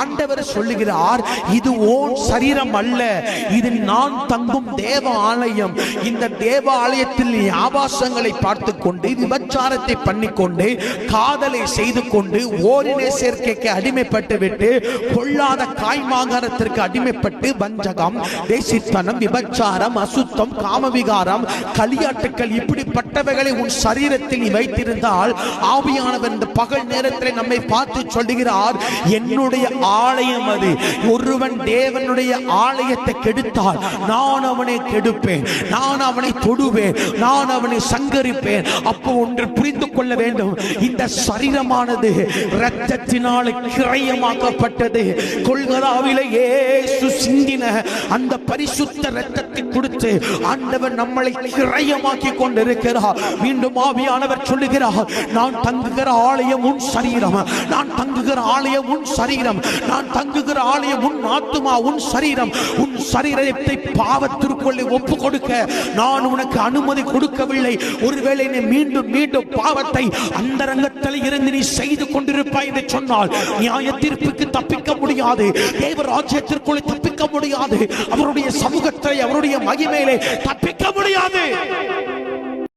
ஆண்டவர் சொல்லுகிறார், இது ஓன் சரீரம் அல்ல, இது நான் தங்கும் தேவ ஆலயம். இந்த தேவ ஆலயத்தில் ஆபாசங்களை பார்த்து கொண்டு, விபச்சாரத்தை பண்ணிக்கொண்டு, காதலை செய்து கொண்டு, ஓரினை சேர்க்கைக்கு அடிமைப்பட்டு விட்டு, கொள்ளாத காய்மாகாரத்திற்கு அடிமைப்பட்டு, வஞ்சகம், தேசித்தனம், விபச்சாரம், அசுத்தம், காமவிகாரம், களியாட்டுக்கள், இப்படிப்பட்டவைகளை உன் சரீரத்தில் நீ வைத்திருந்தால், ஆவியானவர் இந்த பகல் நேரத்தில் நம்மை பார்த்து சொல்லுகிறார், என்னுடைய ஆலயம் அது. ஒருவன் தேவனுடைய ஆலயத்தை கெடுத்தால் நான் அவனை கெடுப்பேன், நான் அவனை தொடுவேன், நான் அவனை சங்கரிப்பேன். அப்போ ஒன்று புரிந்து கொள்ள வேண்டும், இந்த சரீரமானது இரத்தத்தினால் கிரயமாக்கப்பட்டது. கொல்கதாவிலே இயேசு சிந்தின அந்த பரிசுத்த இரத்தத்தை கொடுத்து ஆண்டவர் நம்மளை கிரயமாக்கி கொண்டிருக்கிறார். மீண்டும் ஆவியானவர் சொல்லுகிறார், நான் தங்குகிற ஆலயம் உன் சரீரம், நான் தங்குகிற ஆலயம் உன் சரீரம், நான் தங்குகிற ஆலயம் உன் ஆத்துமா, உன் சரீரம். உன் சரீரத்தை பாவத்திற்குள்ளே ஒப்பு கொடுக்க நான் உனக்கு அனுமதி கொடுக்கவில்லை. ஒருவேளை நீ மீண்டும் மீண்டும் பாவத்தை அந்தரங்கத்தில் இருந்து நீ செய்து கொண்டிருப்பாய் என்று சொன்னால், நியாய தீர்ப்புக்கு தப்பிக்க முடியாது, தேவ ராஜ்யத்திற்குள்ளே தப்பிக்க முடியாது, அவருடைய சமூகத்தை, அவருடைய மகிமையிலே தப்பிக்க முடியாது.